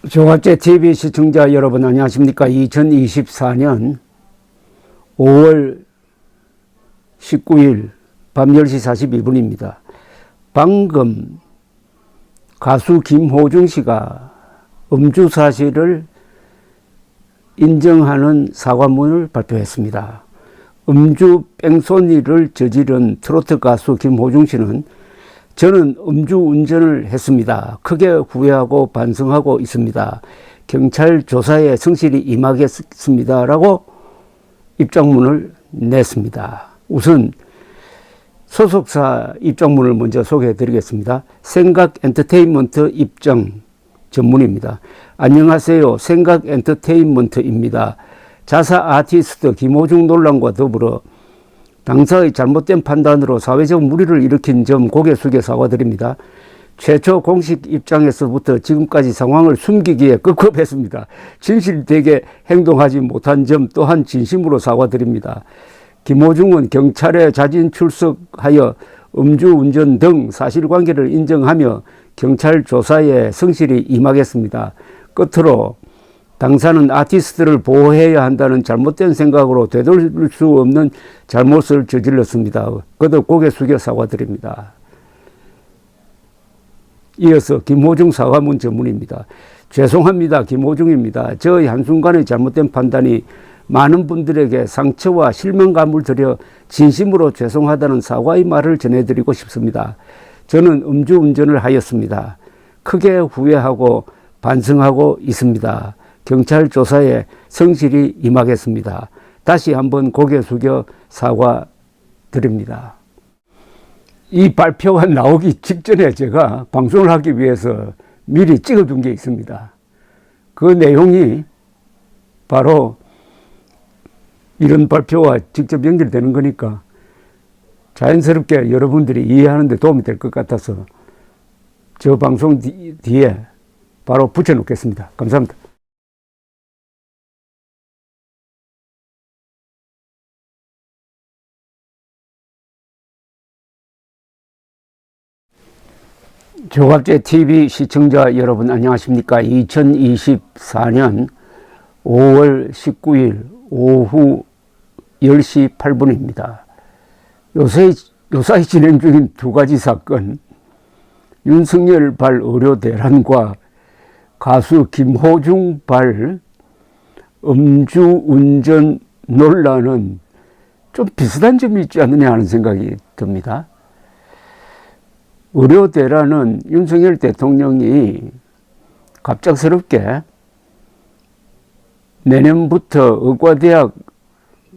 조갑제 TV 시청자 여러분 안녕하십니까. 2024년 5월 19일 밤 10시 42분입니다. 방금 가수 김호중 씨가 음주 사실을 인정하는 사과문을 발표했습니다. 음주 뺑소니를 저지른 트로트 가수 김호중 씨는 저는 음주운전을 했습니다. 크게 후회하고 반성하고 있습니다. 경찰 조사에 성실히 임하겠습니다. 라고 입장문을 냈습니다. 우선 소속사 입장문을 먼저 소개해 드리겠습니다. 생각엔터테인먼트 입장 전문입니다. 안녕하세요. 생각엔터테인먼트입니다. 자사 아티스트 김호중 논란과 더불어 당사의 잘못된 판단으로 사회적 물의를 일으킨 점 고개 숙여 사과드립니다. 최초 공식 입장에서부터 지금까지 상황을 숨기기에 급급했습니다. 진실되게 행동하지 못한 점 또한 진심으로 사과드립니다. 김호중은 경찰에 자진 출석하여 음주운전 등 사실관계를 인정하며 경찰 조사에 성실히 임하겠습니다. 끝으로 당사는 아티스트를 보호해야 한다는 잘못된 생각으로 되돌릴 수 없는 잘못을 저질렀습니다. 거듭 고개 숙여 사과드립니다. 이어서 김호중 사과문 전문입니다. 죄송합니다. 김호중입니다. 저의 한순간의 잘못된 판단이 많은 분들에게 상처와 실망감을 드려 진심으로 죄송하다는 사과의 말을 전해드리고 싶습니다. 저는 음주운전을 하였습니다. 크게 후회하고 반성하고 있습니다. 경찰 조사에 성실히 임하겠습니다. 다시 한번 고개 숙여 사과드립니다. 이 발표가 나오기 직전에 제가 방송을 하기 위해서 미리 찍어둔 게 있습니다. 그 내용이 바로 이런 발표와 직접 연결되는 거니까 자연스럽게 여러분들이 이해하는 데 도움이 될 것 같아서 저 방송 뒤에 바로 붙여놓겠습니다. 감사합니다. 조갑제 TV 시청자 여러분 안녕하십니까. 2024년 5월 19일 오후 10시 8분입니다. 요사이 진행 중인 두 가지 사건, 윤석열 발 의료 대란과 가수 김호중 발 음주운전 논란은 좀 비슷한 점이 있지 않느냐 하는 생각이 듭니다. 의료 대란은 윤석열 대통령이 갑작스럽게 내년부터 의과대학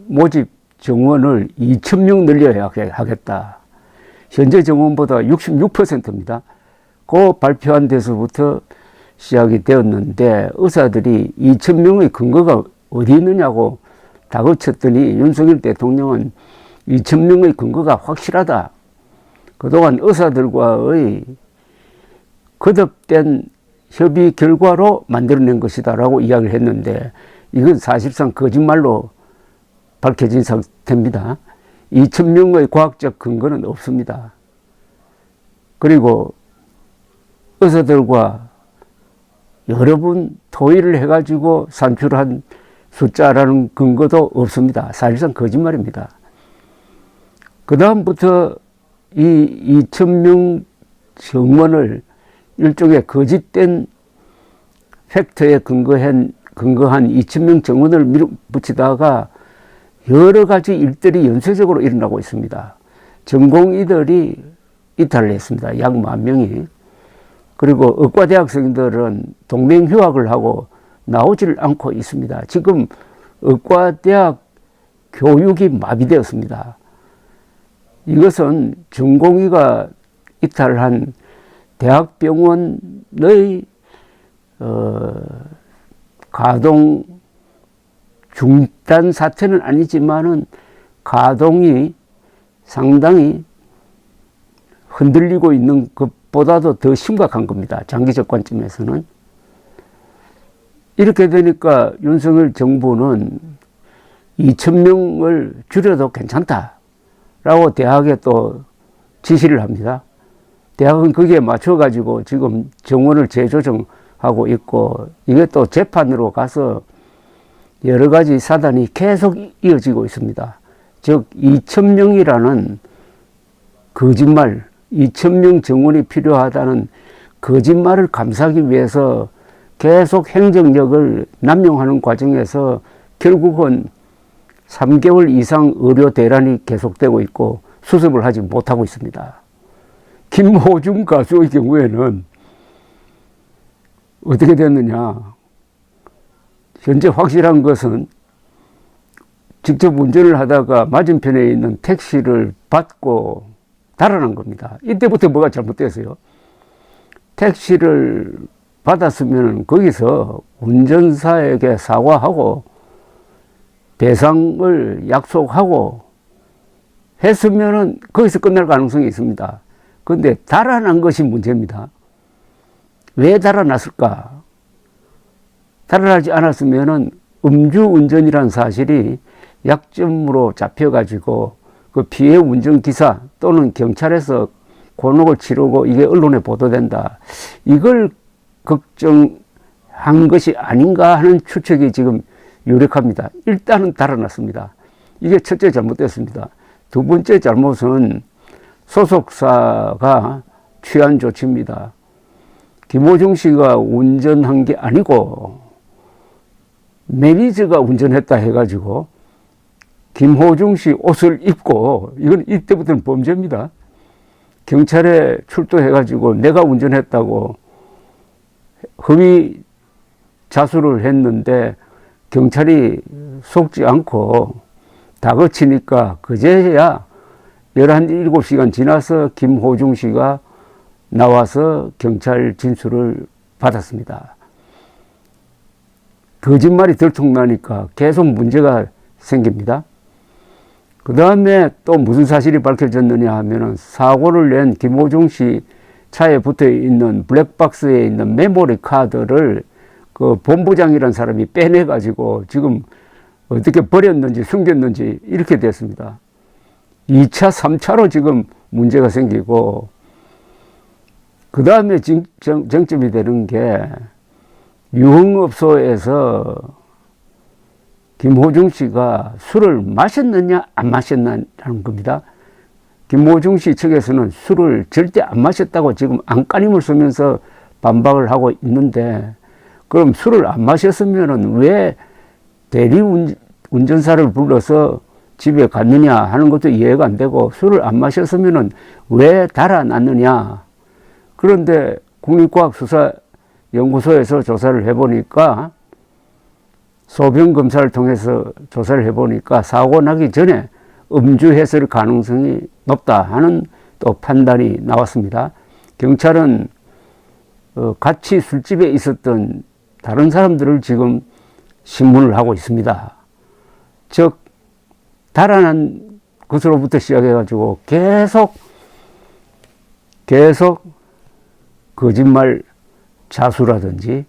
모집 정원을 2,000명 늘려야 하겠다. 현재 정원보다 66%입니다. 그 발표한 데서부터 시작이 되었는데 의사들이 2,000명의 근거가 어디 있느냐고 다그쳤더니 윤석열 대통령은 2,000명의 근거가 확실하다. 그동안 의사들과의 거듭된 협의 결과로 만들어낸 것이다 라고 이야기를 했는데 이건 사실상 거짓말로 밝혀진 상태입니다. 2,000명의 과학적 근거는 없습니다. 그리고 의사들과 여러 번 토의를 해가지고 산출한 숫자라는 근거도 없습니다. 사실상 거짓말입니다. 그 다음부터 이 2,000명 정원을 일종의 거짓된 팩트에 근거한 2,000명 정원을 밀어붙이다가 여러 가지 일들이 연쇄적으로 일어나고 있습니다. 전공의들이 이탈을 했습니다. 약 10,000명이. 그리고 의과대학생들은 동맹휴학을 하고 나오질 않고 있습니다. 지금 의과대학 교육이 마비되었습니다. 이것은 전공의가 이탈한 대학병원의 가동 중단 사태는 아니지만은 가동이 상당히 흔들리고 있는 것보다도 더 심각한 겁니다. 장기적 관점에서는. 이렇게 되니까 윤석열 정부는 2,000명을 줄여도 괜찮다라고 대학에 또 지시를 합니다. 대학은 거기에 맞춰가지고 지금 정원을 재조정하고 하고 있고, 이게 또 재판으로 가서 여러 가지 사단이 계속 이어지고 있습니다. 즉 2,000명이라는 거짓말, 2,000명 정원이 필요하다는 거짓말을 감싸기 위해서 계속 행정력을 남용하는 과정에서 결국은 3개월 이상 의료 대란이 계속되고 있고 수습을 하지 못하고 있습니다. 김호중 가수의 경우에는 어떻게 됐느냐. 현재 확실한 것은 직접 운전을 하다가 맞은편에 있는 택시를 받고 달아난 겁니다. 이때부터 뭐가 잘못됐어요? 택시를 받았으면 거기서 운전사에게 사과하고 배상을 약속하고 했으면 거기서 끝날 가능성이 있습니다. 그런데 달아난 것이 문제입니다. 왜 달아났을까? 달아나지 않았으면 음주운전이라는 사실이 약점으로 잡혀가지고 그 피해 운전기사 또는 경찰에서 곤혹을 치르고 이게 언론에 보도된다. 이걸 걱정한 것이 아닌가 하는 추측이 지금 유력합니다. 일단은 달아났습니다. 이게 첫째 잘못됐습니다. 두 번째 잘못은 소속사가 취한 조치입니다. 김호중 씨가 운전한 게 아니고 매니저가 운전했다 해가지고 김호중 씨 옷을 입고, 이건 이때부터는 범죄입니다. 경찰에 출두해가지고 내가 운전했다고 허위 자수를 했는데 경찰이 속지 않고 다그치니까 그제야 11, 7시간 지나서 김호중 씨가 나와서 경찰 진술을 받았습니다. 거짓말이 들통나니까 계속 문제가 생깁니다. 그 다음에 또 무슨 사실이 밝혀졌느냐 하면은 사고를 낸 김호중 씨 차에 붙어 있는 블랙박스에 있는 메모리 카드를 그 본부장이라는 사람이 빼내가지고 지금 어떻게 버렸는지 숨겼는지 이렇게 됐습니다. 2차, 3차로 지금 문제가 생기고, 그 다음에 쟁점이 되는 게 유흥업소에서 김호중 씨가 술을 마셨느냐 안 마셨느냐는 겁니다. 김호중 씨 측에서는 술을 절대 안 마셨다고 지금 안간힘을 쓰면서 반박을 하고 있는데, 그럼 술을 안 마셨으면 왜 대리 운전사를 불러서 집에 갔느냐 하는 것도 이해가 안 되고, 술을 안 마셨으면 왜 달아났느냐. 그런데 국립과학수사연구소에서 조사를 해보니까, 소변 검사를 통해서 조사를 해보니까 사고 나기 전에 음주했을 가능성이 높다 하는 또 판단이 나왔습니다. 경찰은 같이 술집에 있었던 다른 사람들을 지금 신문을 하고 있습니다. 즉 달아난 것으로부터 시작해가지고 계속 거짓말 자수라든지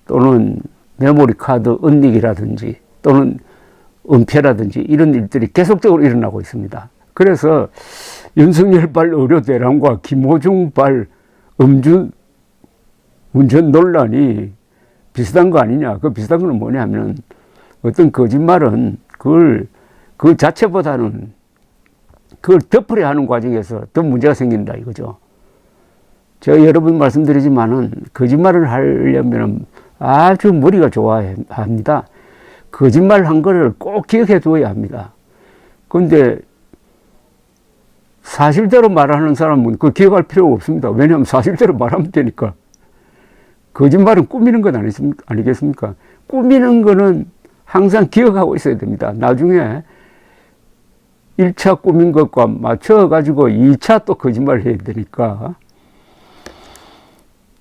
또는 메모리 카드 은닉이라든지 또는 은폐라든지 이런 일들이 계속적으로 일어나고 있습니다. 그래서 윤석열발 의료대란과 김호중발 운전 논란이 비슷한 거 아니냐. 그 비슷한 건 뭐냐 하면, 어떤 거짓말은 그 자체보다는 그걸 덮으려 하는 과정에서 더 문제가 생긴다 이거죠. 제가 여러 번 말씀드리지만은 거짓말을 하려면 아주 머리가 좋아야 합니다. 거짓말 한 거를 꼭 기억해 두어야 합니다. 그런데 사실대로 말하는 사람은 그 기억할 필요가 없습니다. 왜냐하면 사실대로 말하면 되니까. 거짓말은 꾸미는 건 아니겠습니까? 꾸미는 거는 항상 기억하고 있어야 됩니다. 나중에 1차 꾸민 것과 맞춰가지고 2차 또 거짓말을 해야 되니까.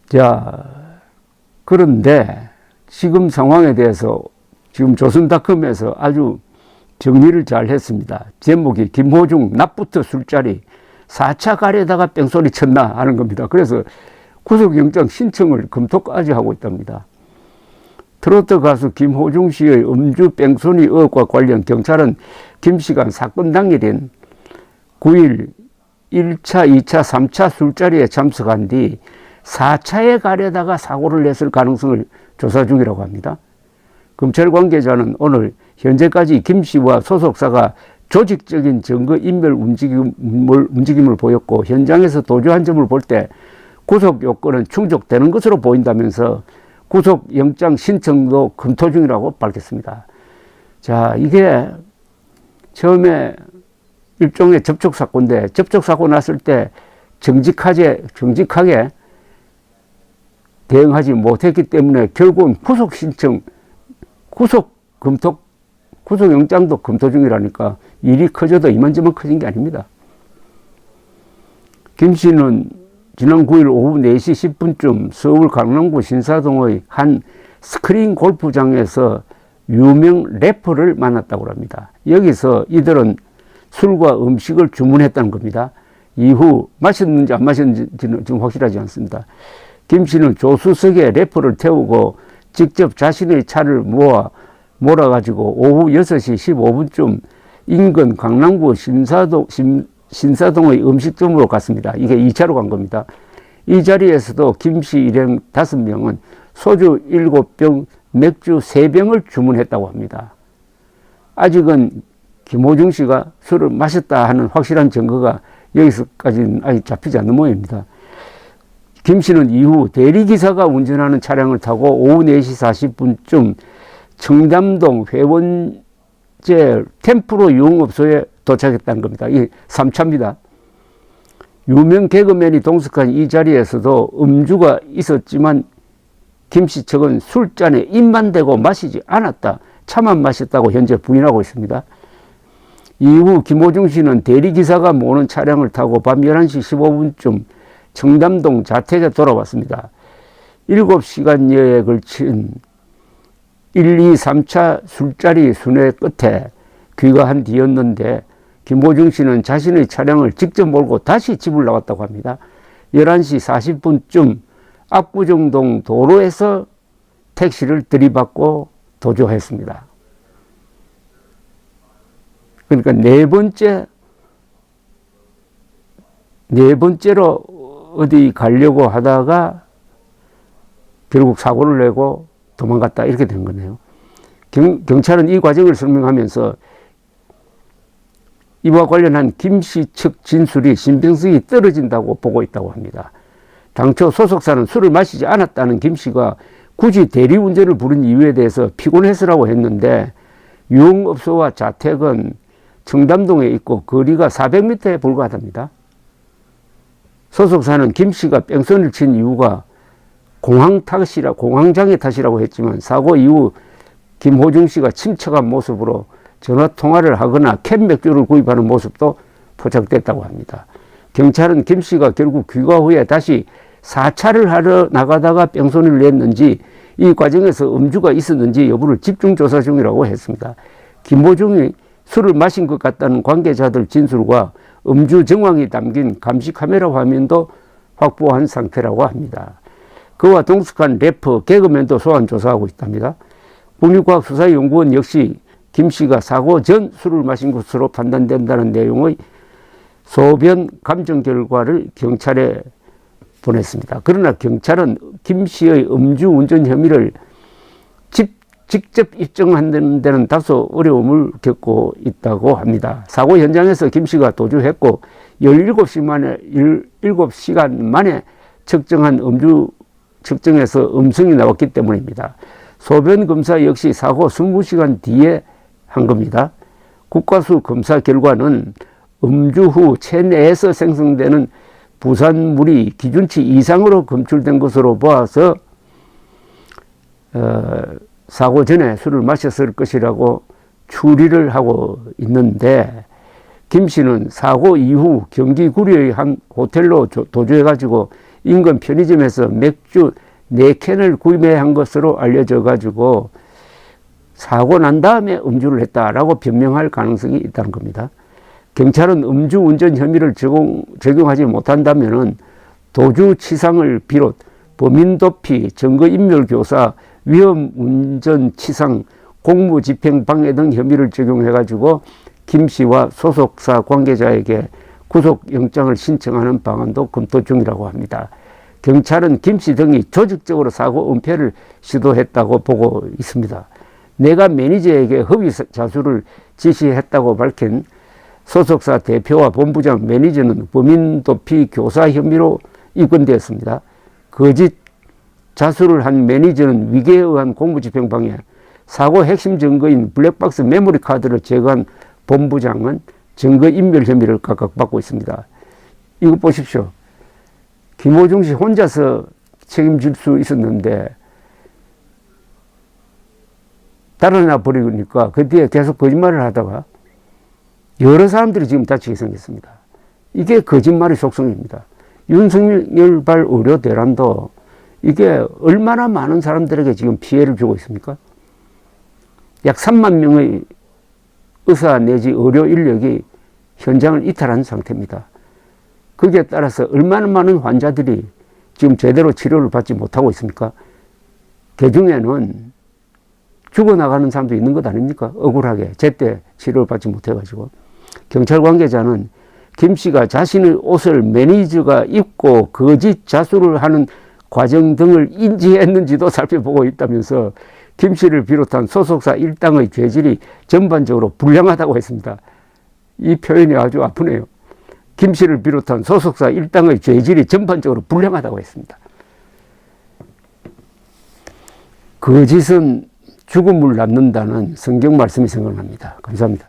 자, 그런데 지금 상황에 대해서 지금 조선닷컴에서 아주 정리를 잘 했습니다. 제목이 김호중 낮부터 술자리 4차 가려다가 뺑소니 쳤나 하는 겁니다. 그래서 구속영장 신청을 검토까지 하고 있답니다. 트로트 가수 김호중 씨의 음주 뺑소니 의혹과 관련 경찰은 김 씨가 사건 당일인 9일 1차, 2차, 3차 술자리에 참석한 뒤 4차에 가려다가 사고를 냈을 가능성을 조사 중이라고 합니다. 검찰 관계자는 오늘 현재까지 김 씨와 소속사가 조직적인 증거인멸 움직임을 보였고 현장에서 도주한 점을 볼 때 구속 요건은 충족되는 것으로 보인다면서 구속영장 신청도 검토 중이라고 밝혔습니다. 자, 이게 처음에 일종의 접촉사고인데 접촉사고 났을 때 정직하게 대응하지 못했기 때문에 결국은 구속영장도 검토 중이라니까 일이 커져도 이만저만 커진 게 아닙니다. 김 씨는 지난 9일 오후 4시 10분쯤 서울 강남구 신사동의 한 스크린 골프장에서 유명 래퍼를 만났다고 합니다. 여기서 이들은 술과 음식을 주문했다는 겁니다. 이후 마셨는지 안 마셨는지는 지금 확실하지 않습니다. 김 씨는 조수석에 래퍼를 태우고 직접 자신의 차를 몰아가지고 오후 6시 15분쯤 인근 강남구 신사동의 음식점으로 갔습니다. 이게 2차로 간 겁니다. 이 자리에서도 김 씨 일행 5명은 소주 7병, 맥주 3병을 주문했다고 합니다. 아직은 김호중 씨가 술을 마셨다 하는 확실한 증거가 여기서까지는 아직 잡히지 않는 모양입니다. 김 씨는 이후 대리기사가 운전하는 차량을 타고 오후 4시 40분쯤 청담동 회원제 템프로 유흥업소에 도착했다는 겁니다. 이 3차입니다. 유명 개그맨이 동석한 이 자리에서도 음주가 있었지만 김 씨 측은 술잔에 입만 대고 마시지 않았다. 차만 마셨다고 현재 부인하고 있습니다. 이후 김호중 씨는 대리기사가 모는 차량을 타고 밤 11시 15분쯤 청담동 자택에 돌아왔습니다. 7시간여에 걸친 1, 2, 3차 술자리 순회 끝에 귀가한 뒤였는데 김호중 씨는 자신의 차량을 직접 몰고 다시 집을 나왔다고 합니다. 11시 40분쯤 압구정동 도로에서 택시를 들이받고 도주했습니다. 그러니까 네 번째로 어디 가려고 하다가 결국 사고를 내고 도망갔다 이렇게 된 거네요. 경찰은 이 과정을 설명하면서 이와 관련한 김 씨 측 진술이 신빙성이 떨어진다고 보고 있다고 합니다. 당초 소속사는 술을 마시지 않았다는 김 씨가 굳이 대리운전을 부른 이유에 대해서 피곤해서라고 했는데 유흥업소와 자택은 청담동에 있고 거리가 400m에 불과하답니다. 소속사는 김 씨가 뺑소니를 친 이유가 공황장애 탓이라고 했지만 사고 이후 김호중 씨가 침착한 모습으로 전화통화를 하거나 캔 맥주를 구입하는 모습도 포착됐다고 합니다. 경찰은 김 씨가 결국 귀가 후에 다시 4차를 하러 나가다가 뺑소니를 냈는지 이 과정에서 음주가 있었는지 여부를 집중 조사 중이라고 했습니다. 김호중이 술을 마신 것 같다는 관계자들 진술과 음주 정황이 담긴 감시 카메라 화면도 확보한 상태라고 합니다. 그와 동석한 래퍼, 개그맨도 소환 조사하고 있답니다. 국립과학수사연구원 역시 김 씨가 사고 전 술을 마신 것으로 판단된다는 내용의 소변 감정 결과를 경찰에 보냈습니다. 그러나 경찰은 김 씨의 음주운전 혐의를 직접 입증하는 데는 다소 어려움을 겪고 있다고 합니다. 사고 현장에서 김 씨가 도주했고 17시간 만에 측정한 음주 측정에서 음성이 나왔기 때문입니다. 소변 검사 역시 사고 20시간 뒤에 한 겁니다. 국과수 검사 결과는 음주 후 체내에서 생성되는 부산물이 기준치 이상으로 검출된 것으로 보아서 사고 전에 술을 마셨을 것이라고 추리를 하고 있는데 김 씨는 사고 이후 경기 구리의 한 호텔로 도주해가지고 인근 편의점에서 맥주 4캔을 구매한 것으로 알려져가지고 사고 난 다음에 음주를 했다라고 변명할 가능성이 있다는 겁니다. 경찰은 음주운전 혐의를 적용하지 못한다면 도주치상을 비롯 범인도피, 증거인멸교사, 위험운전치상, 공무집행방해 등 혐의를 적용해가지고 김 씨와 소속사 관계자에게 구속영장을 신청하는 방안도 검토 중이라고 합니다. 경찰은 김 씨 등이 조직적으로 사고 은폐를 시도했다고 보고 있습니다. 내가 매니저에게 허위 자수를 지시했다고 밝힌 소속사 대표와 본부장, 매니저는 범인 도피 교사 혐의로 입건되었습니다. 거짓 자수를 한 매니저는 위계에 의한 공무집행방해, 사고 핵심 증거인 블랙박스 메모리 카드를 제거한 본부장은 증거인멸 혐의를 각각 받고 있습니다. 이거 보십시오. 김호중 씨 혼자서 책임질 수 있었는데 달아나 버리니까 그 뒤에 계속 거짓말을 하다가 여러 사람들이 지금 다치게 생겼습니다. 이게 거짓말의 속성입니다. 윤석열발 의료 대란도 이게 얼마나 많은 사람들에게 지금 피해를 주고 있습니까? 약 3만 명의 의사 내지 의료 인력이 현장을 이탈한 상태입니다. 거기에 따라서 얼마나 많은 환자들이 지금 제대로 치료를 받지 못하고 있습니까? 그 중에는 죽어나가는 사람도 있는 것 아닙니까? 억울하게 제때 치료를 받지 못해가지고. 경찰 관계자는 김 씨가 자신의 옷을 매니저가 입고 거짓 자수를 하는 과정 등을 인지했는지도 살펴보고 있다면서 김 씨를 비롯한 소속사 일당의 죄질이 전반적으로 불량하다고 했습니다. 이 표현이 아주 아프네요. 김 씨를 비롯한 소속사 일당의 죄질이 전반적으로 불량하다고 했습니다. 거짓은 죽음을 낳는다는 성경 말씀이 생각납니다. 감사합니다.